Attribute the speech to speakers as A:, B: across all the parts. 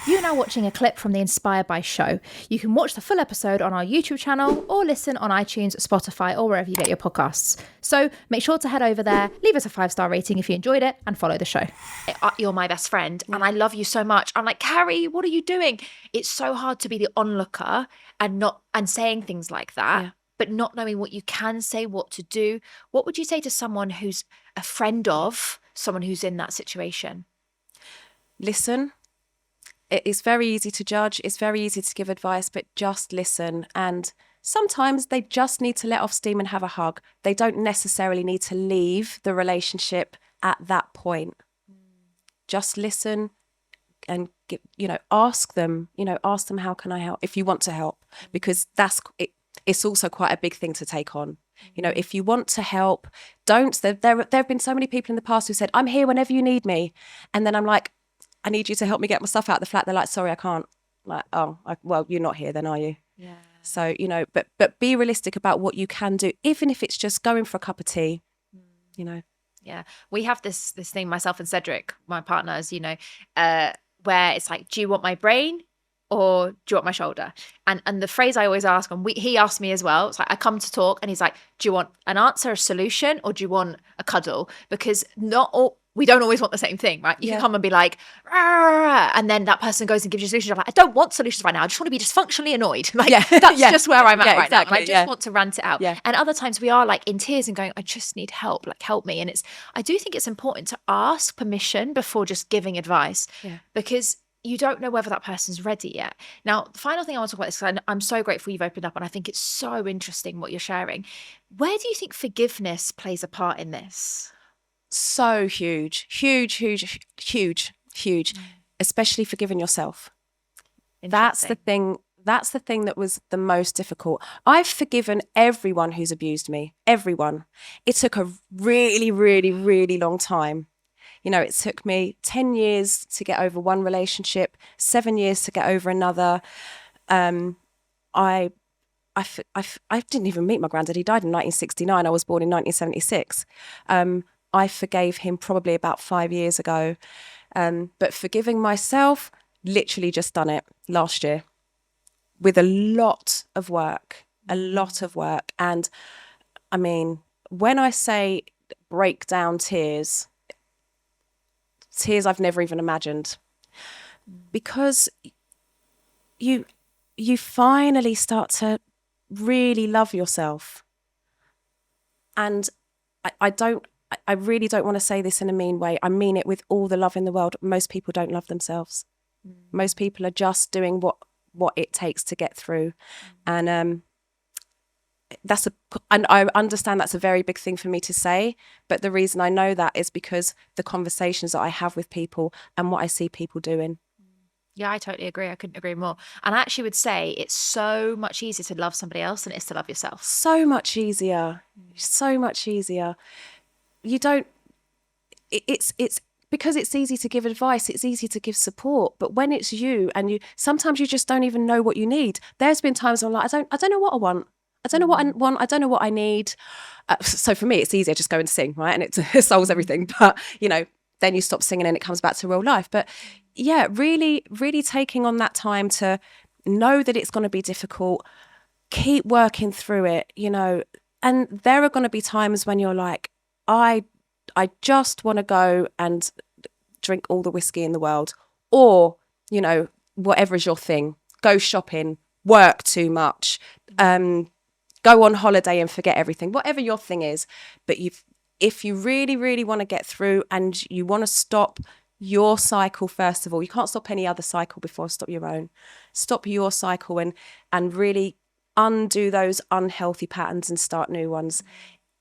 A: You're now watching a clip from the Inspired by show. You can watch the full episode on our YouTube channel or listen on iTunes, Spotify, or wherever you get your podcasts. So make sure to head over there, leave us a 5-star rating if you enjoyed it, and follow the show. You're my best friend and I love you so much. I'm like, Carrie, what are you doing? It's so hard to be the onlooker and saying things like that, but not knowing what you can say, what to do. What would you say to someone who's a friend of someone who's in that situation?
B: Listen. It's very easy to judge. It's very easy to give advice, but just listen. And sometimes they just need to let off steam and have a hug. They don't necessarily need to leave the relationship at that point. Just listen and ask them, how can I help? If you want to help, because it's also quite a big thing to take on. If you want to help, there have been so many people in the past who said, I'm here whenever you need me. And then I'm like, I need you to help me get my stuff out of the flat. They're like, sorry, I can't. Like, well, you're not here then, are you?
A: Yeah.
B: So, but be realistic about what you can do, even if it's just going for a cup of tea,
A: Yeah. We have this thing, myself and Cedric, my partners, where it's like, do you want my brain or do you want my shoulder? And the phrase I always ask, and he asked me as well, it's like, I come to talk and he's like, do you want an answer, a solution, or do you want a cuddle? Because we don't always want the same thing, right? You can come and be like, rah, and then that person goes and gives you solutions. You're like, I don't want solutions right now. I just want to be dysfunctionally annoyed. That's just where I'm at right now. And I just want to rant it out. Yeah. And other times we are like in tears and going, I just need help, like help me. And I do think it's important to ask permission before just giving advice, because you don't know whether that person's ready yet. Now, the final thing I want to talk about is, because I'm so grateful you've opened up and I think it's so interesting what you're sharing. Where do you think forgiveness plays a part in this?
B: So huge, especially forgiving yourself. That's the thing that was the most difficult. I've forgiven everyone who's abused me, everyone. It took a really, really, really long time. It took me 10 years to get over one relationship, 7 years to get over another. I didn't even meet my granddad. He died in 1969. I was born in 1976. I forgave him probably about 5 years ago. But forgiving myself, literally just done it last year with a lot of work. And I mean, when I say break down tears I've never even imagined, because you finally start to really love yourself. And I really don't want to say this in a mean way. I mean it with all the love in the world. Most people don't love themselves. Most people are just doing what it takes to get through. And and I understand that's a very big thing for me to say, but the reason I know that is because the conversations that I have with people and what I see people doing.
A: Yeah, I totally agree. I couldn't agree more. And I actually would say it's so much easier to love somebody else than it is to love yourself.
B: So much easier. So much easier. It's because it's easy to give advice, it's easy to give support, but when it's you and sometimes you just don't even know what you need. There's been times I'm like, I don't know what I want. I don't know what I want. I don't know what I need. So for me, it's easier just go and sing, right? And it solves everything. But, then you stop singing and it comes back to real life. But yeah, really, really taking on that time to know that it's going to be difficult, keep working through it, and there are going to be times when you're like, I just want to go and drink all the whiskey in the world, or, whatever is your thing, go shopping, work too much, go on holiday and forget everything, whatever your thing is. But if you really, really want to get through and you want to stop your cycle, first of all, you can't stop any other cycle before stop your own. Stop your cycle and really undo those unhealthy patterns and start new ones.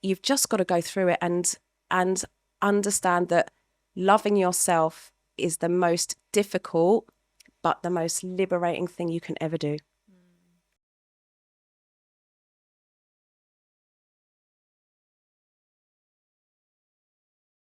B: You've just got to go through it and understand that loving yourself is the most difficult but the most liberating thing you can ever do.